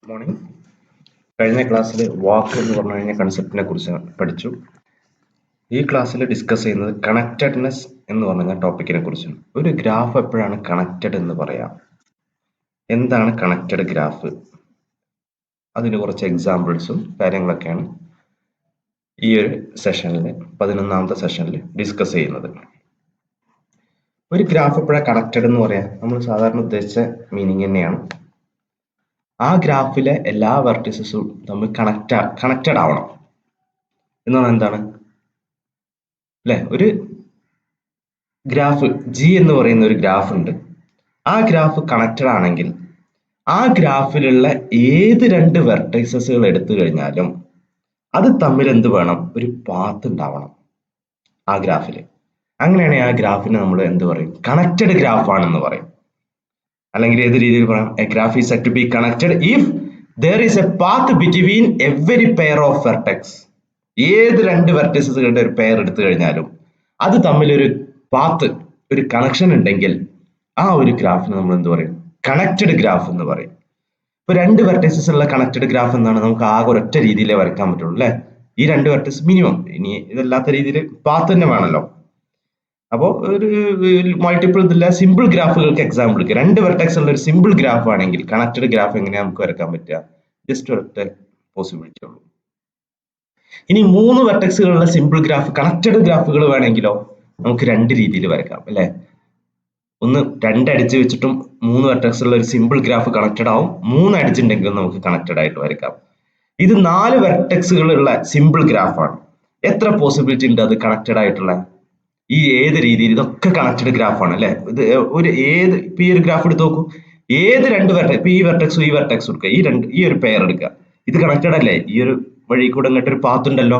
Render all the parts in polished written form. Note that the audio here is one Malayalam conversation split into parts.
മോർണിംഗ്. കഴിഞ്ഞ ക്ലാസ്സിൽ വാക്ക് എന്ന് പറഞ്ഞു കഴിഞ്ഞ കൺസെപ്റ്റിനെ കുറിച്ച് പഠിച്ചു. ഈ ക്ലാസ്സിൽ ഡിസ്കസ് ചെയ്യുന്നത് കണക്റ്റഡ്നെസ് എന്ന് പറഞ്ഞ ടോപ്പിക്കിനെ കുറിച്ചാണ്. ഒരു ഗ്രാഫ് എപ്പോഴാണ് കണക്റ്റഡ് എന്ന് പറയാം? എന്താണ് കണക്റ്റഡ് ഗ്രാഫ്? അതിന് കുറച്ച് എക്സാമ്പിൾസും കാര്യങ്ങളൊക്കെയാണ് ഈ ഒരു സെഷനിൽ 11ാമത്തെ സെഷനിൽ ഡിസ്കസ് ചെയ്യുന്നത്. ഒരു ഗ്രാഫ് എപ്പോഴാണ് കണക്റ്റഡ് എന്ന് പറയാം? നമ്മൾ സാധാരണ ഉദ്ദേശിച്ച മീനിങ് തന്നെയാണ്. ആ ഗ്രാഫിലെ എല്ലാ വെർട്ടിസസും തമ്മിൽ കണക്റ്റഡ് ആവണം എന്ന് പറഞ്ഞാൽ എന്താണ് അല്ലെ? ഒരു ഗ്രാഫ് ജി എന്ന് പറയുന്ന ഒരു ഗ്രാഫ് ഉണ്ട്. ആ ഗ്രാഫ് കണക്റ്റഡ് ആണെങ്കിൽ ആ ഗ്രാഫിലുള്ള ഏത് രണ്ട് വെർട്ടൈസസുകൾ എടുത്തു കഴിഞ്ഞാലും അത് തമ്മിൽ എന്ത് വേണം? ഒരു പാത്ത് ഉണ്ടാവണം ആ ഗ്രാഫിൽ. അങ്ങനെയാണെങ്കിൽ ആ ഗ്രാഫിനെ നമ്മൾ എന്ത് പറയും? കണക്റ്റഡ് ഗ്രാഫ് ആണെന്ന് പറയും. അല്ലെങ്കിൽ ഏത് രീതിയിൽ പറയാം? A graph is said to be connected if there is a path between every pair of vertex. ഏത് രണ്ട് വെർട്ടിസസുകളുടെ ഒരു പെയർ എടുത്തു കഴിഞ്ഞാലും അത് തമ്മിൽ ഒരു പാത്ത്, ഒരു കണക്ഷൻ ഉണ്ടെങ്കിൽ ആ ഒരു ഗ്രാഫിന് നമ്മൾ എന്ത് പറയും? കണക്റ്റഡ് ഗ്രാഫ് എന്ന് പറയും. ഇപ്പൊ രണ്ട് വെർട്ടിസസ് ഉള്ള കണക്റ്റഡ് ഗ്രാഫ് എന്താണ്? നമുക്ക് ആകെ ഒരൊറ്റ രീതിയിലേ വരയ്ക്കാൻ പറ്റുള്ളൂ അല്ലെ? ഈ രണ്ട് വെർട്ടിസ് മിനിമം, ഇനി ഇതല്ലാത്ത രീതിയിൽ പാത്ത് തന്നെ വേണമല്ലോ. അപ്പോൾ ഒരു മൾട്ടിപ്പിൾ ഇതില്ല സിമ്പിൾ ഗ്രാഫുകൾക്ക് എക്സാമ്പിൾ എടുക്കുക. രണ്ട് വെർട്ടെക്സ് ഉള്ള ഒരു സിമ്പിൾ ഗ്രാഫ് ആണെങ്കിൽ കണക്റ്റഡ് ഗ്രാഫ് എങ്ങനെയാ നമുക്ക് വരയ്ക്കാൻ പറ്റുക? ജസ്റ്റ് ഒരൊറ്റ പോസിബിലിറ്റി ഉള്ളൂ. ഇനി മൂന്ന് വെർട്ടെക്സുകളുള്ള സിമ്പിൾ ഗ്രാഫ്, കണക്റ്റഡ് ഗ്രാഫുകൾ വേണമെങ്കിലോ നമുക്ക് രണ്ട് രീതിയിൽ വരയ്ക്കാം അല്ലെ? ഒന്ന് രണ്ടടിച്ച് വെച്ചിട്ടും മൂന്ന് വെർട്ടെക്സ് ഉള്ള ഒരു സിമ്പിൾ ഗ്രാഫ് കണക്റ്റഡ് ആവും. മൂന്ന് അടിച്ചുണ്ടെങ്കിലും നമുക്ക് കണക്റ്റഡ് ആയിട്ട് വരയ്ക്കാം. ഇത് നാല് വെർട്ടെക്സുകളുള്ള സിമ്പിൾ ഗ്രാഫാണ്. എത്ര പോസിബിലിറ്റി ഉണ്ട് അത് കണക്റ്റഡ് ആയിട്ടുള്ള? ഈ ഏത് രീതിയിൽ ഇതൊക്കെ കണക്റ്റഡ് ഗ്രാഫാണ് അല്ലെ? ഇത് ഒരു ഏത് ഇപ്പൊ ഈ ഒരു ഗ്രാഫ് എടുത്ത് നോക്കൂ. ഏത് രണ്ട് വെർട്ടെക്സ്, ഇപ്പൊ ഈ വെർട്ടെക്സും ഈ വെർട്ടെക്സും എടുക്കുക, ഈ ഒരു പെയർ എടുക്കുക, ഇത് കണക്റ്റഡ് അല്ലേ? ഈ ഒരു വഴി കൂടെ ഇങ്ങോട്ട് ഒരു പാത്ത് ഉണ്ടല്ലോ,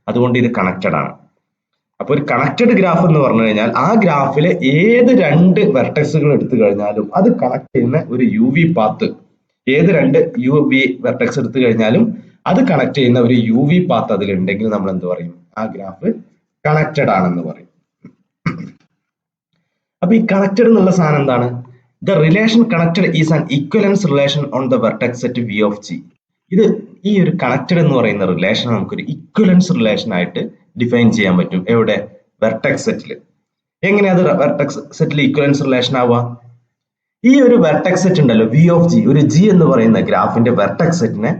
അതുകൊണ്ട് ഇത് കണക്റ്റഡ് ആണ്. അപ്പൊ ഒരു കണക്റ്റഡ് ഗ്രാഫ് എന്ന് പറഞ്ഞു കഴിഞ്ഞാൽ ആ ഗ്രാഫിലെ ഏത് രണ്ട് വെർട്ടെക്സുകൾ എടുത്തു കഴിഞ്ഞാലും അത് കണക്ട് ചെയ്യുന്ന ഒരു യു വി പാത്ത്, ഏത് രണ്ട് യു വി വെർട്ടെക്സ് എടുത്തു കഴിഞ്ഞാലും അത് കണക്ട് ചെയ്യുന്ന ഒരു യു വി പാത്ത് അതിലുണ്ടെങ്കിൽ നമ്മൾ എന്ത് പറയും? ആ ഗ്രാഫ് കണക്റ്റഡ് ആണെന്ന് പറയും. അപ്പൊ ഈ കണക്റ്റഡ് എന്നുള്ള സാധനം എന്താണ്? The relation connected is an equivalence relation on the vertex set v of G. ഇത് ഈ ഒരു കണക്റ്റഡ് എന്ന് പറയുന്ന റിലേഷൻ നമുക്കൊരു ഇക്വലൻസ് റിലേഷൻ ആയിട്ട് ഡിഫൈൻ ചെയ്യാൻ പറ്റും. എവിടെ? വെർട്ടെക്സ് സെറ്റിൽ. എങ്ങനെയാ അത് വെർട്ടെക്സ് സെറ്റിൽ ഇക്വലൻസ് റിലേഷൻ ആവുക? ഈ ഒരു വെർട്ടെക്സ് സെറ്റ് ഉണ്ടല്ലോ വി ഓഫ് ജി, ഒരു ജി എന്ന് പറയുന്ന ഗ്രാഫിന്റെ വെർട്ടെക്സ് സെറ്റിനെ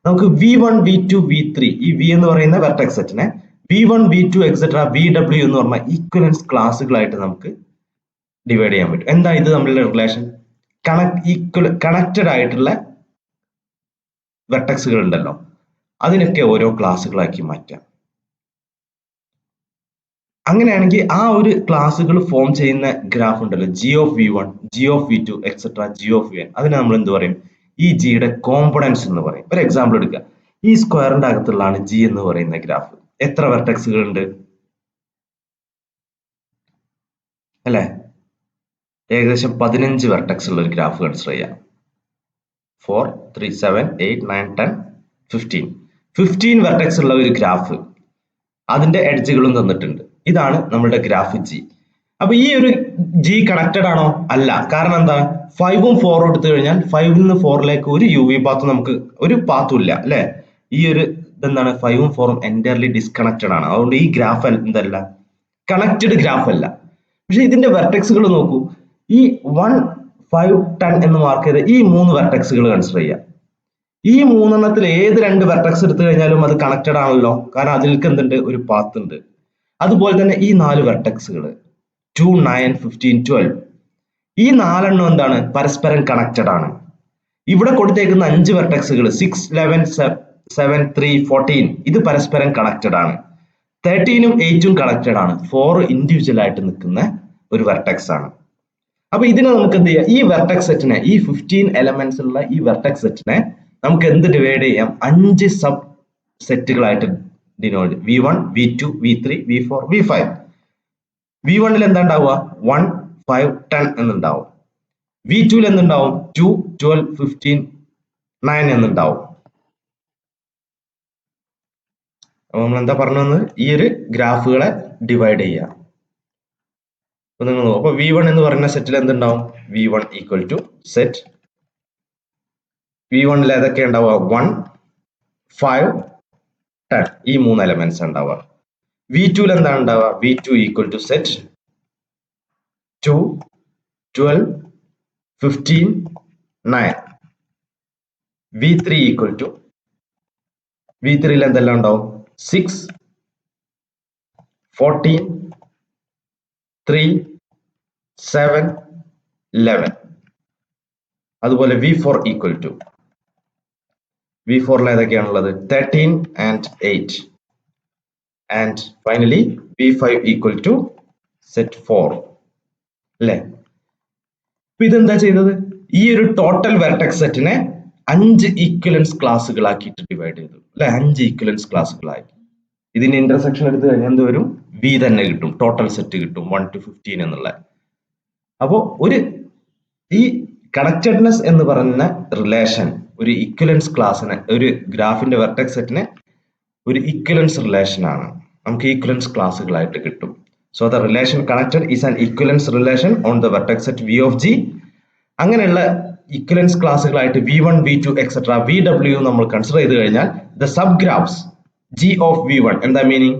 നമുക്ക് V1 V2 V3, ഈ വി എന്ന് പറയുന്ന വെർട്ടെക്സ് സെറ്റിനെ V1 V2 എക്സെട്ര VW എന്ന് പറഞ്ഞ ഈക്വലൻസ് ക്ലാസ്സുകളായിട്ട് നമുക്ക് ഡിവൈഡ് ചെയ്യാൻ പറ്റും. എന്താ ഇത് തമ്മിലുള്ള റിലേഷൻ? കണക്റ്റഡ് ആയിട്ടുള്ള വെർട്ടെക്സുകൾ ഉണ്ടല്ലോ, അതിനൊക്കെ ഓരോ ക്ലാസ്സുകളാക്കി മാറ്റാം. അങ്ങനെയാണെങ്കിൽ ആ ഒരു ക്ലാസ്സുകൾ ഫോം ചെയ്യുന്ന ഗ്രാഫ് ഉണ്ടല്ലോ, G of V1, G of V2 etcetera G of Vn, അതിനെ നമ്മൾ എന്ത് പറയും? ഈ ജിയുടെ കോമ്പണൻസ് എന്ന് പറയും. ഒരു എക്സാമ്പിൾ എടുക്കുക. ഈ സ്ക്വയറിന്റെ അകത്തുള്ളതാണ് ജി എന്ന് പറയുന്ന ഗ്രാഫ്. എത്ര വെർട്ടെക്സുകൾ ഉണ്ട് അല്ലെ? ഏകദേശം 15 വെർട്ടെക്സ് ഉള്ള ഒരു ഗ്രാഫ് കൺസിഡർ ചെയ്യാം. 4, 3, 7, 8, 9, 10, 15 വെർട്ടെക്സ് ഉള്ള ഒരു ഗ്രാഫ്, അതിന്റെ എഡ്ജുകളും തന്നിട്ടുണ്ട്. ഇതാണ് നമ്മുടെ ഗ്രാഫ് ജി. അപ്പൊ ഈ ഒരു ജി കണക്റ്റഡ് ആണോ? അല്ല. കാരണം എന്താ? 5ഉം 4ഉം എടുത്തു കഴിഞ്ഞാൽ 5ൽ നിന്ന് 4ലേക്ക് ഒരു യു വി പാത്ത്, നമുക്ക് ഒരു പാത്തും ഇല്ല അല്ലെ? ഈ ഒരു ഇതെന്താണ്? 5ഉം 4ഉം എൻറ്റയർലി ഡിസ്കണക്റ്റഡ് ആണ്. അതുകൊണ്ട് ഈ ഗ്രാഫ് എന്തല്ല? കണക്റ്റഡ് ഗ്രാഫ് അല്ല. പക്ഷെ ഇതിന്റെ വെർട്ടെക്സുകൾ നോക്കൂ. ഈ 1, 5, 10 എന്ന് മാർക്ക് ചെയ്ത് ഈ മൂന്ന് വെർട്ടെക്സുകൾ കൺസിഡർ ചെയ്യാം. ഈ മൂന്നെണ്ണത്തിൽ ഏത് രണ്ട് വെർട്ടെക്സ് എടുത്തു കഴിഞ്ഞാലും അത് കണക്റ്റഡ് ആണല്ലോ, കാരണം അതിലേക്ക് എന്തുണ്ട്? ഒരു പാത്ത് ഉണ്ട്. അതുപോലെ തന്നെ ഈ നാല് വെർട്ടെക്സുകൾ 2, 9, 15, 12, ഈ നാലെണ്ണം എന്താണ്? പരസ്പരം കണക്റ്റഡ് ആണ്. ഇവിടെ കൊടുത്തേക്കുന്ന 5 വെർട്ടെക്സുകൾ 6, 11, 7, 3, 14, ഇത് പരസ്പരം കണക്റ്റഡ് ആണ്. 13ഉം 8ഉം കണക്റ്റഡ് ആണ്. 4 ഇൻഡിവിജ്വൽ ആയിട്ട് നിൽക്കുന്ന ഒരു വെർട്ടെക്സ് ആണ്. അപ്പൊ ഇതിനെ നമുക്ക് എന്ത് ചെയ്യാം? ഈ വെർട്ടെക്സ് സെറ്റിനെ, ഈ 15 എലമെന്റ്സ് ഉള്ള ഈ വെർട്ടെക്സ് സെറ്റിനെ നമുക്ക് എന്ത് ഡിവൈഡ് ചെയ്യാം? 5 sub സെറ്റുകളായിട്ട് denote. V1, V2, V3, V4, V5. V1ൽ എന്താ ഉണ്ടാവുക? 1, 5, 10 എന്നുണ്ടാവും. V2ൽ എന്തുണ്ടാവും? 2, 12, 15, 9 എന്നുണ്ടാവും. അപ്പൊ നമ്മൾ എന്താ പറഞ്ഞു വന്നത്? ഈ ഒരു ഗ്രാഫുകളെ ഡിവൈഡ് ചെയ്യുക. അപ്പൊ നിങ്ങൾ നോക്കും. അപ്പൊ V1 എന്ന് പറയുന്ന സെറ്റിൽ എന്തുണ്ടാവും? V1 equal to set V1 ഏതൊക്കെ ഉണ്ടാവുക? 1, 5, 10 ഈ 3 എലമെന്റ്സ് ഉണ്ടാവുക. V2 എന്താണ് ഉണ്ടാവുക? V2 equal to set 2, 12, 15, 9. V3 equal to V3 എന്തെല്ലാം ഉണ്ടാവും? 6, 14, 3, 7, 11. അതുപോലെ V4 ഈക്വൽ ടു V4 ഏതൊക്കെയാണുള്ളത്? 13 and 8. And finally V5 equal to set 4. അല്ലേ? അപ്പൊ ഇതെന്താ ചെയ്തത്? ഈ ഒരു ടോട്ടൽ വെർട്ടെക്സ് സെറ്റിനെ 5 ഈക്വലൻസ് ക്ലാസ്സുകളാക്കിയിട്ട് ഡിവൈഡ് ചെയ്തു അല്ലെ? 5 ഈക്വലൻസ് ക്ലാസ്സുകളാക്കി. ഇതിന്റെ ഇന്റർസെക്ഷൻ എടുത്തു കഴിഞ്ഞാൽ എന്ത് വരും? V തന്നെ കിട്ടും, ടോട്ടൽ സെറ്റ് കിട്ടും 1 to 15 എന്നുള്ള. അപ്പോ ഈ കണക്റ്റഡ്നെസ് എന്ന് പറയുന്ന റിലേഷൻ ഒരു ഈക്വലൻസ് ക്ലാസ്സിനെ, ഒരു ഗ്രാഫിന്റെ വെർട്ടെക്സ് സെറ്റിനെ ഒരു ഈക്വലൻസ് റിലേഷൻ ആണ്. നമുക്ക് ഈക്വലൻസ് ക്ലാസ്സുകളായിട്ട് കിട്ടും. So the relation connected is an equivalence relation on the vertex set V of G. അങ്ങനെയുള്ള ഈക്വലൻസ് ക്ലാസ്സുകളായിട്ട് V1, V2 എക്സെട്ര VW നമ്മൾ കൺസിഡർ ചെയ്ത് കഴിഞ്ഞാൽ the subgraphs G of V1 എന്താ മീനിങ്?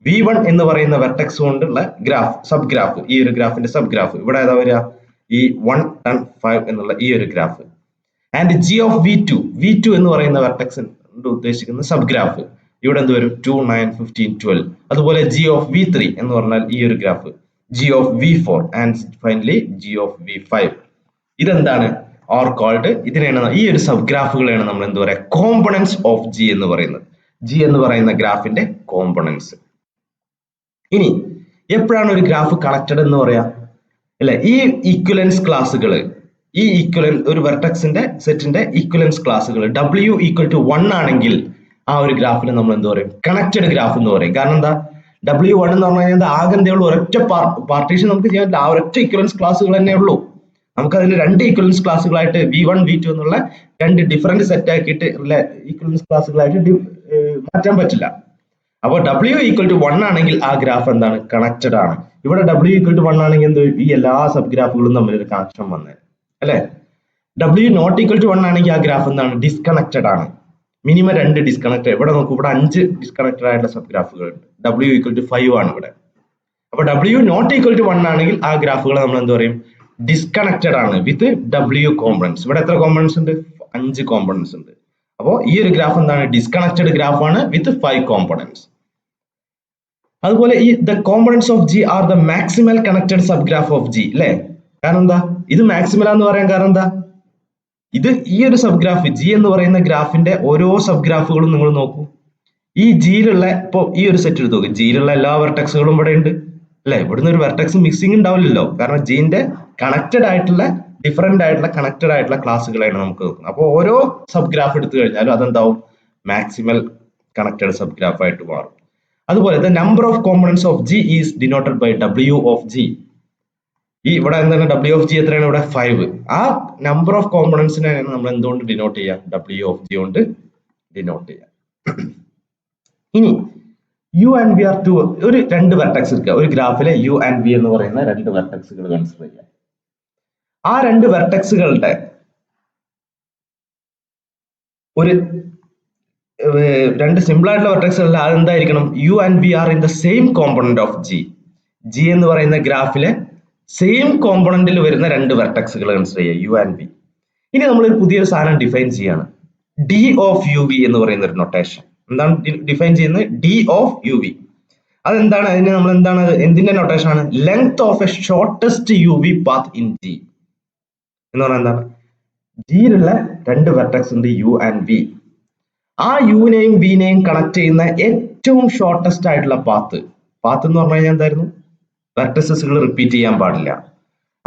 V1 എന്ന് പറയുന്ന വെർട്ടെക്സ് കൊണ്ടുള്ള ഗ്രാഫ്, സബ് ഗ്രാഫ്, ഈ ഒരു ഗ്രാഫിന്റെ സബ് ഗ്രാഫ് ഇവിടെ ഏതാ വരിക? ഈ 1, 10, 5 എന്നുള്ള ഈ ഒരു graph. And G of V2 എന്ന് പറയുന്ന വെർട്ടെക്സ് ഉദ്ദേശിക്കുന്ന സബ് ഗ്രാഫ് ഇവിടെ എന്ത് വരും? 2, 9, 15, 12. അതുപോലെ G of V3 എന്ന് പറഞ്ഞാൽ ഈ ഒരു graph, G of V4 and finally G of V5. ഇതെന്താണ്? ഓർ കോൾഡ്, ഇതിനെയാണ്, ഈ ഒരു സബ് ഗ്രാഫുകളെയാണ് നമ്മൾ എന്ത് പറയാ? കോമ്പണൻസ് ഓഫ് G എന്ന് പറയുന്നത്. G എന്ന് പറയുന്ന ഗ്രാഫിന്റെ കോമ്പണൻസ്. ഇനി എപ്പോഴാണ് ഒരു ഗ്രാഫ് കണക്റ്റഡ് എന്ന് പറയാ? അല്ലെ, ഈ ഈക്വലൻസ് ക്ലാസ്സുകൾ, ഈ ഒരു വെർട്ടെക്സിന്റെ സെറ്റിന്റെ ഈക്വലൻസ് ക്ലാസ്സുകൾ W ഈക്വൽ ടു 1 ആണെങ്കിൽ ആ ഒരു ഗ്രാഫിനെ നമ്മൾ എന്ത് പറയും? കണക്റ്റഡ് ഗ്രാഫ് എന്ന് പറയും. കാരണം എന്താ? W1 എന്ന് പറഞ്ഞു കഴിഞ്ഞാൽ ആകെ എന്തേ ഉള്ളൂ? ഒരൊറ്റ പാർട്ടീഷൻ നമുക്ക് ചെയ്യാൻ പറ്റില്ല. ആ ഒരൊറ്റ ഈക്വലൻസ് ക്ലാസ്സുകൾ തന്നെ ഉള്ളൂ. നമുക്ക് അതിൽ 2 ഈക്വലൻസ് ക്ലാസ്സുകളായിട്ട് V1, V2 എന്നുള്ള 2 ഡിഫറെന്റ് സെറ്റ് ആക്കിയിട്ട് ഈക്വലൻസ് ക്ലാസ്സുകളായിട്ട് മാറ്റാൻ പറ്റില്ല. അപ്പോൾ W ഈക്വൽ ടു 1 ആണെങ്കിൽ ആ ഗ്രാഫ് എന്താണ്? കണക്റ്റഡ് ആണ്. ഇവിടെ W ഈക്വൽ ടു 1 ആണെങ്കിൽ എന്ത്? ഈ എല്ലാ സബ് ഗ്രാഫുകളും തമ്മിൽ ഒരു കണക്ഷൻ വന്നേ അല്ലെ? W നോട്ട് ഈക്വൽ ടു 1 ആണെങ്കിൽ ആ ഗ്രാഫ് എന്താണ്? ഡിസ്കണക്റ്റഡ് ആണ്. Minimum 2 disconnected. ഇവിടെ നോക്കൂ, ഇവിടെ 5 ഡിസ്കണക്റ്റഡ് ആയിട്ടുള്ള സബ് ഗ്രാഫുകൾ ഉണ്ട്. W ഈക്വൽ ടു 5 ആണ് ഇവിടെ. അപ്പൊ W നോട്ട് ഈക്വൽ ടു 1 ആണെങ്കിൽ ആ ഗ്രാഫുകളെ നമ്മൾ എന്ത് പറയും? ഡിസ്കണക്റ്റഡ് ആണ് വിത്ത് W കോമ്പണൻസ്. ഇവിടെ എത്ര കോമ്പണൻസ് ഉണ്ട്? 5 കോമ്പണൻസ് ഉണ്ട്. അപ്പോൾ ഈ ഒരു ഗ്രാഫ് എന്താണ്? ഡിസ്കണക്റ്റഡ് ഗ്രാഫ് ആണ് വിത്ത് 5 കോമ്പണൻസ്. അതുപോലെ ഈ the components of G are the maximal connected sub graph of G അല്ലെ? കാരണം എന്താ ഇത് മാക്സിമൽ എന്ന് പറയാൻ കാരണം എന്താ? ഇത് ഈ ഒരു സബ് ഗ്രാഫ് G എന്ന് പറയുന്ന ഗ്രാഫിന്റെ ഓരോ സബ് ഗ്രാഫുകളും നിങ്ങൾ നോക്കൂ. ഈ ജിയിലുള്ള, ഇപ്പൊ ഈ ഒരു സെറ്റ് എടുത്ത് നോക്കും, ജിയിലുള്ള എല്ലാ വെർട്ടെക്സുകളും ഇവിടെ ഉണ്ട് അല്ലെ? ഇവിടുന്ന് ഒരു വെർട്ടെക്സ് മിക്സിംഗ് ഉണ്ടാവില്ലല്ലോ. കാരണം ജിന്റെ കണക്റ്റഡ് ആയിട്ടുള്ള, ഡിഫറെന്റ് ആയിട്ടുള്ള കണക്റ്റഡ് ആയിട്ടുള്ള ക്ലാസ്സുകളാണ് നമുക്ക് നോക്കുന്നത്. അപ്പോൾ ഓരോ സബ് ഗ്രാഫ് എടുത്തു കഴിഞ്ഞാലും അതെന്താവും? മാക്സിമൽ കണക്റ്റഡ് സബ് ഗ്രാഫ് ആയിട്ട് മാറും. അതുപോലെ the number of components of G is denoted by W of G. ഈ ഇവിടെ എന്താണ്? W ഓഫ് G എത്രയാണ്? ഇവിടെ 5. ആ നമ്പർ ഓഫ് കോമ്പണൻസിനെ നമ്മൾ എന്തുകൊണ്ട് ഡിനോട്ട് ചെയ്യാം? W ഓഫ് G കൊണ്ട് ഡിനോട്ട് ചെയ്യാം. ഇനി U and V are two, ഒരു 2 വെർട്ടെക്സ് എടുക്കുക. ഒരു ഗ്രാഫിലെ U and V എന്ന് പറയുന്ന 2 വെർട്ടെക്സുകൾ കൺസിഡർ ചെയ്യാം. ആ 2 വെർട്ടെക്സുകളുടെ ഒരു 2 സിമ്പിൾ ആയിട്ടുള്ള വെർട്ടെക്സുകൾ അതെന്തായിരിക്കണം? U and V are in the same component of G. G എന്ന് പറയുന്ന ഗ്രാഫിലെ സെയിം കോമ്പണന്റിൽ വരുന്ന 2 വെർട്ടെക്സുകൾ കൺസിഡർ ചെയ്യുക, U and V. ഇനി നമ്മൾ ഒരു പുതിയൊരു സാധനം ഡിഫൈൻ ചെയ്യാണ്, D of UV എന്ന് പറയുന്ന ഒരു നൊട്ടേഷൻ. എന്താണ് ഡിഫൈൻ ചെയ്യുന്നത്? D of UV. അതെന്താണ്? അതിന് നമ്മൾ എന്താണ്, എന്തിന്റെ നൊട്ടേഷൻ ആണ്? Length of A shortest UV path in G എന്ന് പറഞ്ഞാൽ എന്താണ്? ജിയിലുള്ള 2 വെർട്ടെക്സ് ഉണ്ട് U and V. ആ യുവിനെയും വിനെയും കണക്ട് ചെയ്യുന്ന ഏറ്റവും ഷോർട്ടസ്റ്റ് ആയിട്ടുള്ള പാത്ത് എന്ന് പറഞ്ഞു കഴിഞ്ഞാൽ എന്തായിരുന്നു? വെർട്ടിസസുകൾ റിപ്പീറ്റ് ചെയ്യാൻ പാടില്ല.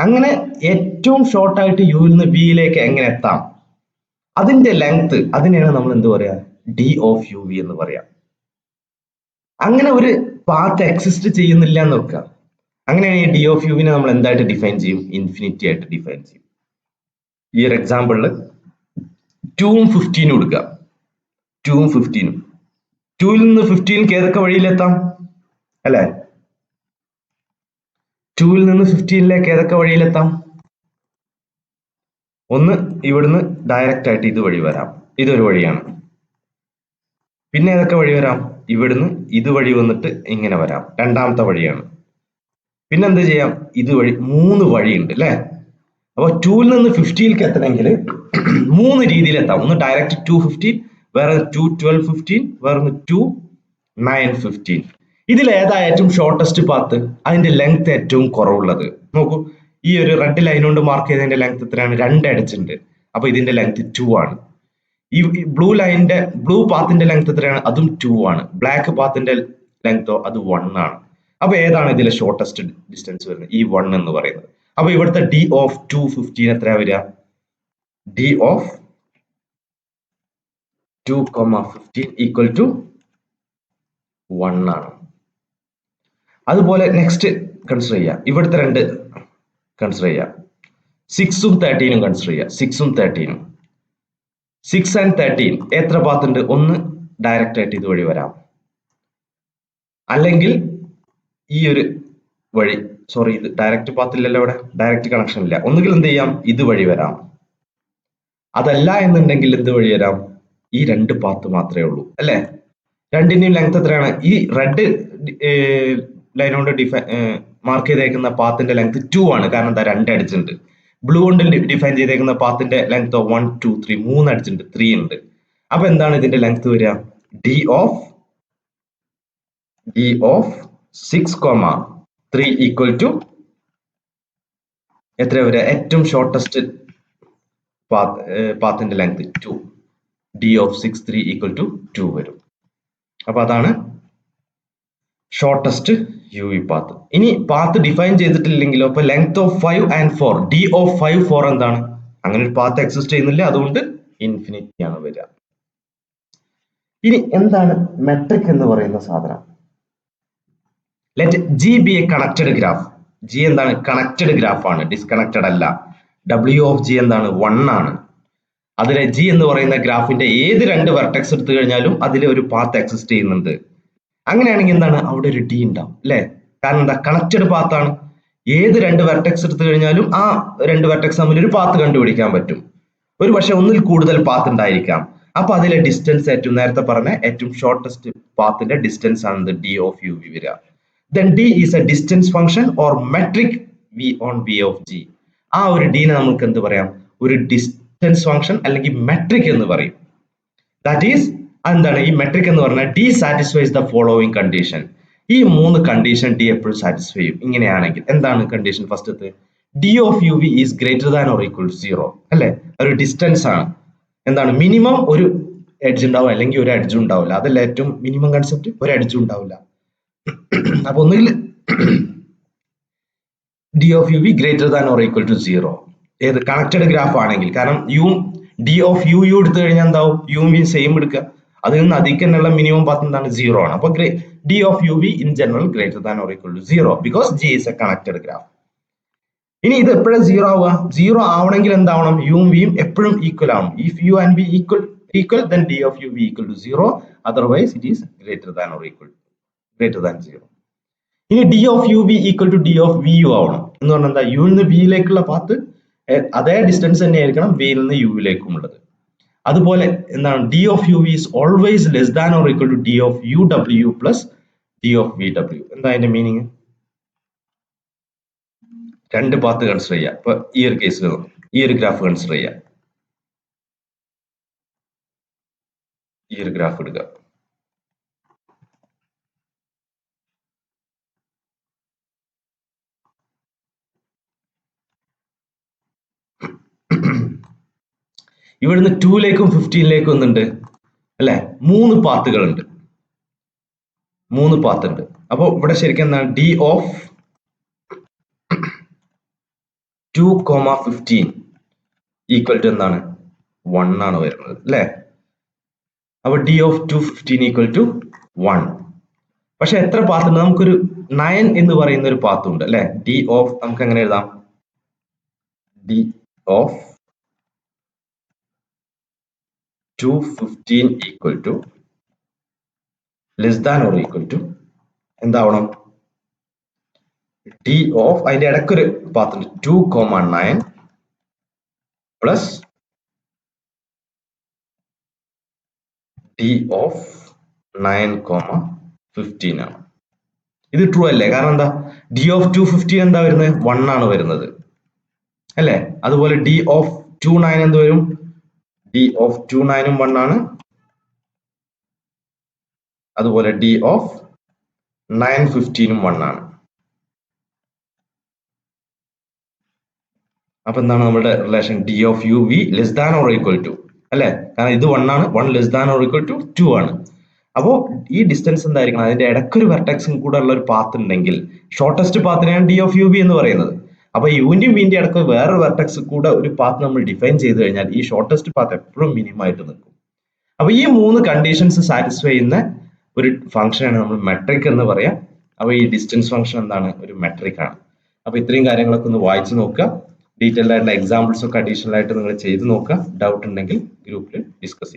അങ്ങനെ ഏറ്റവും ഷോർട്ട് ആയിട്ട് യുവിൽ നിന്ന് വിയിലേക്ക് എങ്ങനെ എത്താം, അതിന്റെ ലെങ്ത്, അതിനെയാണ് നമ്മൾ എന്ത് പറയാ? D of UV എന്ന് പറയാം. അങ്ങനെ ഒരു പാത്ത് എക്സിസ്റ്റ് ചെയ്യുന്നില്ല എന്ന് വെക്കുക. അങ്ങനെയാണെങ്കിൽ D of UV നെ നമ്മൾ എന്തായിട്ട് ഡിഫൈൻ ചെയ്യും? ഇൻഫിനിറ്റി ആയിട്ട് ഡിഫൈൻ ചെയ്യും. ഈ ഒരു എക്സാമ്പിളിൽ 2ഉം 15ഉം എടുക്കുക. 2ഉം 15ഉം 2ൽ നിന്ന് 15ലേക്ക് ഏതൊക്കെ വഴിയിലെത്താം അല്ലെ? 2ൽ നിന്ന് 15ലേക്ക് ഏതൊക്കെ വഴിയിലെത്താം? ഒന്ന് ഇവിടുന്ന് ഡയറക്റ്റ് ആയിട്ട് ഇതുവഴി വരാം, ഇതൊരു വഴിയാണ്. പിന്നെ ഏതൊക്കെ വഴി വരാം? ഇവിടുന്ന് ഇതുവഴി വന്നിട്ട് ഇങ്ങനെ വരാം, രണ്ടാമത്തെ വഴിയാണ്. പിന്നെ എന്ത് ചെയ്യാം? ഇതുവഴി 3 വഴിയുണ്ട് അല്ലേ? അപ്പൊ 2ൽ നിന്ന് 50ലേക്ക് എത്തണമെങ്കിൽ 3 രീതിയിൽ എത്താം. ഒന്ന് ഡയറക്റ്റ് 250, വേറെ 21215, വേറെ 2915. ഇതിൽ ഏതാ ഏറ്റവും ഷോർട്ടസ്റ്റ് പാത്ത്? അതിന്റെ ലെങ്ത് ഏറ്റവും കുറവുള്ളത്. നോക്കൂ, ഈ ഒരു റെഡ് ലൈൻ കൊണ്ട് മാർക്ക് ചെയ്തതിന്റെ ലെങ്ത് എത്രയാണ്? 2 അടിച്ചിട്ടുണ്ട്. അപ്പൊ ഇതിന്റെ ലെങ്ത് 2 ആണ്. ഈ ബ്ലൂ പാത്തിന്റെ ലെങ്ത് എത്രയാണ്? അതും 2 ആണ്. ബ്ലാക്ക് പാത്തിന്റെ ലെങ്തോ? അത് 1 ആണ്. അപ്പൊ ഏതാണ് ഇതിലെ ഷോർട്ടസ്റ്റ് ഡിസ്റ്റൻസ് വരുന്നത്? ഈ 1 എന്ന് പറയുന്നത്. അപ്പൊ ഇവിടുത്തെ d ഓഫ് 215 എത്രയാ വരിക? d ഓഫ് 2,15 ഈക്വൽ ടു 1 ആണ്. അതുപോലെ നെക്സ്റ്റ് കൺസിഡർ ചെയ്യാം. ഇവിടുത്തെ 2 കൺസിഡർ ചെയ്യാം. 6ഉം 13ഉം കൺസിഡർ ചെയ്യാം. 6ഉം 13ഉം 6 and 13 എത്ര പാത്ത് ഉണ്ട്? ഒന്ന് ഡയറക്റ്റ് ആയിട്ട് ഇതുവഴി വരാം, അല്ലെങ്കിൽ ഈ ഒരു വഴി, സോറി ഇത് ഡയറക്റ്റ് പാത്ത് ഇല്ലല്ലോ, ഇവിടെ ഡയറക്റ്റ് കണക്ഷൻ ഇല്ല. ഒന്നുകിൽ എന്ത് ചെയ്യാം? ഇതുവഴി വരാം, അതല്ല എന്നുണ്ടെങ്കിൽ എന്ത് വഴി വരാം? ഈ 2 പാത്ത് മാത്രമേ ഉള്ളൂ അല്ലെ? രണ്ടിന്റെയും ലെങ്ത് എത്രയാണ്? ഈ റെഡ് ലൈൻ കൊണ്ട് മാർക്ക് ചെയ്തേക്കുന്ന പാത്തിന്റെ ലെങ്ത് 2 ആണ്, കാരണം എന്താ? 2 അടിച്ചിട്ടുണ്ട്. ബ്ലൂ കൊണ്ട് ഡിഫൈൻ ചെയ്തേക്കുന്ന പാത്തിന്റെ ലെങ്ത് 1 2 3 3 അടിച്ചിട്ടുണ്ട്, 3 ഉണ്ട്. അപ്പൊ എന്താണ് ഇതിന്റെ ലെങ്ത് വരിക? d ഓഫ് 6,3 ഈക്വൽ ടു എത്ര വരിക? ഏറ്റവും ഷോർട്ടസ്റ്റ് പാത്തിന്റെ length 2. d of 6 3 equal to 2 വരും. അപ്പൊ അതാണ് ഷോർട്ടസ്റ്റ് യു വി പാത്ത്. ഇനി പാത്ത് ഡിഫൈൻ ചെയ്തിട്ടില്ലെങ്കിലോ? അപ്പൊ length of 5 and 4, d of 5 4 എന്താണ്? അങ്ങനെ ഒരു പാത്ത് എക്സിസ്റ്റ് ചെയ്യുന്നില്ല, അതുകൊണ്ട് ഇൻഫിനിറ്റി ആണ് വരിക. ഇനി എന്താണ് മെട്രിക് എന്ന് പറയുന്ന സാധനം? Let G B A connected graph. G എന്താണ്? കണക്റ്റഡ് ഗ്രാഫ് ആണ്, ഡിസ്കണക്റ്റഡ് അല്ല. w ഓഫ് ജി എന്താണ്? 1 ആണ്. അതിലെ ജി എന്ന് പറയുന്ന ഗ്രാഫിന്റെ ഏത് 2 വെർട്ടെക്സ് എടുത്തു കഴിഞ്ഞാലും അതിലെ ഒരു പാത്ത് എക്സിസ്റ്റ് ചെയ്യുന്നുണ്ട്. അങ്ങനെയാണെങ്കിൽ എന്താണ്? അവിടെ ഒരു ഡി ഉണ്ടാവും അല്ലെ? കാരണം എന്താ? കണക്റ്റഡ് പാത്ത് ആണ്. ഏത് 2 വെർട്ടെക്സ് എടുത്തു കഴിഞ്ഞാലും ആ 2 വെർട്ടെക്സ് തമ്മിൽ ഒരു പാത്ത് കണ്ടുപിടിക്കാൻ പറ്റും. ഒരു പക്ഷെ ഒന്നിൽ കൂടുതൽ പാത്ത് ഉണ്ടായിരിക്കാം. അപ്പൊ അതിലെ ഡിസ്റ്റൻസ് ഏറ്റവും നേരത്തെ പറഞ്ഞ ഏറ്റവും ഷോർട്ടസ്റ്റ് പാത്തിന്റെ ഡിസ്റ്റൻസ് ആണ് d ഓഫ് യു വി വരിക. Then d is a distance function or metric v on v of g. ആ ഒരു d നെ നമുക്ക് എന്ത് പറയാം? ഒരു ഡിസ്റ്റൻസ് ഫംഗ്ഷൻ അല്ലെങ്കിൽ മെട്രിക് എന്ന് പറയും. ദാറ്റ് ഈസ് എന്താണ്? ഈ മെട്രിക് എന്ന് പറഞ്ഞാൽ d satisfies the following condition. ഈ 3 കണ്ടീഷൻ d എപ്പോഴും സാറ്റിസ്ഫൈ ചെയ്യും. ഇങ്ങനെയാണെങ്കിൽ എന്താണ് കണ്ടീഷൻ? ഫസ്റ്റത്തെ d of u v is greater than or equal to 0 അല്ലെ? ഒരു ഡിസ്റ്റൻസ് ആണ്. എന്താണ്? മിനിമം ഒരു എഡ്ജ് ഉണ്ടാവും, അല്ലെങ്കിൽ ഒരു എഡ്ജ് ഉണ്ടാവില്ല. അതല്ല ഏറ്റവും മിനിമം കൺസെപ്റ്റ്, ഒരു എഡ്ജും ഉണ്ടാവില്ല. അപ്പൊ ഒന്നുകിൽ d of u v greater than or equal to 0. ഏത്? കണക്റ്റഡ് ഗ്രാഫ് ആണെങ്കിൽ. കാരണം d ഓഫ് യു എടുത്തു കഴിഞ്ഞാൽ എന്താവും? യും വിയും സെയിം എടുക്കുക, അതിൽ നിന്ന് അതിക്കുള്ള മിനിമം പാത്ത് എന്താണ്? 0 ആണ്. അപ്പൊ d of u v in general greater than or equal to 0 because g is a connected graph. ഇനി ഇത് എപ്പോഴും 0 ആവുക? 0 ആവണമെങ്കിൽ എന്താവണം? യും വിയും എപ്പോഴും ഈക്വൽ ആവണം. If u and v equal then d of u v equal to 0, otherwise it is greater than or equal greater than 0. ഇനി d of u v equal to d of v u ആവണം. എന്ന് പറഞ്ഞാൽ എന്താ? യുവിൽ നിന്ന് വിയിലേക്കുള്ള പാത്ത് അതേ ഡിസ്റ്റൻസ് തന്നെ ആയിരിക്കണം വിയിൽ നിന്ന് യുവിലേക്കും ഉള്ളത്. അതുപോലെ എന്താണ്? d of u v is always less than or equal to d of u ഡബ്ല്യു പ്ലസ് d ഓഫ് വി ഡബ്ല്യു. എന്താ അതിന്റെ മീനിങ്? 2 പാത്ത് കൺസിഡർ ചെയ്യാം. ഇപ്പൊ ഈ ഒരു കേസിൽ ഈ ഒരു ഗ്രാഫ് കൺസിഡർ ചെയ്യാം. ഈ ഒരു ഗ്രാഫ് എടുക്കുക. ഇവിടുന്ന് 2ലേക്കും 15ലേക്കും ഒന്നുണ്ട് അല്ലെ? 3 പാത്തുകൾ ഉണ്ട്. 3 പാത്ത് ഉണ്ട്. അപ്പൊ ഇവിടെ ശരിക്കും എന്താണ്? d ഓഫ് 2,15 ഈക്വൽ ടു എന്താണ്? 1 ആണ് വരുന്നത് അല്ലെ? അപ്പൊ d ഓഫ് 215 ഈക്വൽ ടു 1. പക്ഷെ എത്ര പാത്ത് ഉണ്ട്? നമുക്കൊരു 9 എന്ന് പറയുന്ന ഒരു പാത്ത് ഉണ്ട് അല്ലെ? d ഓഫ് നമുക്ക് എങ്ങനെ എഴുതാം? d of 215 equal to less than or equal to എന്താവണം? d ഓഫ് അതിന്റെ ഇടയ്ക്കൊരു പാത്ത് ഉണ്ട് 2,9 പ്ലസ് ഡി ഓഫ് 9,15 ആണ്. ഇത് ട്രൂ അല്ലേ? കാരണം എന്താ, ഡി ഓഫ് 215 എന്താ വരുന്നത്? 1 ആണ് വരുന്നത് അല്ലേ? അതുപോലെ ഡി ഓഫ് 29 എന്ത് വരും? ഡി ഓഫ് 29 1 ആണ്. അതുപോലെ ഡി ഓഫ് 915 1 ആണ്. അപ്പൊ എന്താണ് നമ്മുടെ relation? D of u v less than or equal to അല്ലെ? കാരണം ഇത് 1 ആണ്, 1 less than or equal to 2 ആണ്. അപ്പോൾ ഈ ഡിസ്റ്റൻസ് എന്തായിരിക്കണം? അതിന്റെ ഇടയ്ക്കൊരു വെർട്ടെക്സും കൂടെ ഉള്ള ഒരു പാത്ത് ഉണ്ടെങ്കിൽ ഷോർട്ടസ്റ്റ് പാത്തിനെയാണ് ഡി ഓഫ് യു ബി എന്ന് പറയുന്നത്. അപ്പൊ യുവിന്റെയും വിന്റെ ഇടയ്ക്ക് വേറൊരു വെർട്ടെക്സ് കൂടെ ഒരു പാത്ത് നമ്മൾ ഡിഫൈൻ ചെയ്ത് കഴിഞ്ഞാൽ ഈ ഷോർട്ടസ്റ്റ് പാത്ത് എപ്പോഴും മിനിമം ആയിട്ട് നിൽക്കും. അപ്പൊ ഈ 3 കണ്ടീഷൻസ് സാറ്റിസ്ഫൈ ചെയ്യുന്ന ഒരു ഫംഗ്ഷനാണ് നമ്മൾ മെട്രിക് എന്ന് പറയാം. അപ്പൊ ഈ ഡിസ്റ്റൻസ് ഫംഗ്ഷൻ എന്താണ്? ഒരു മെട്രിക് ആണ്. അപ്പൊ ഇത്രയും കാര്യങ്ങളൊക്കെ ഒന്ന് വായിച്ചു നോക്കുക. ഡീറ്റെയിൽഡ് ആയിട്ടുള്ള എക്സാമ്പിൾസ് ഒക്കെ അഡീഷണൽ ആയിട്ട് നിങ്ങൾ ചെയ്ത് നോക്കുക. ഡൗട്ട് ഉണ്ടെങ്കിൽ ഗ്രൂപ്പിൽ ഡിസ്കസ്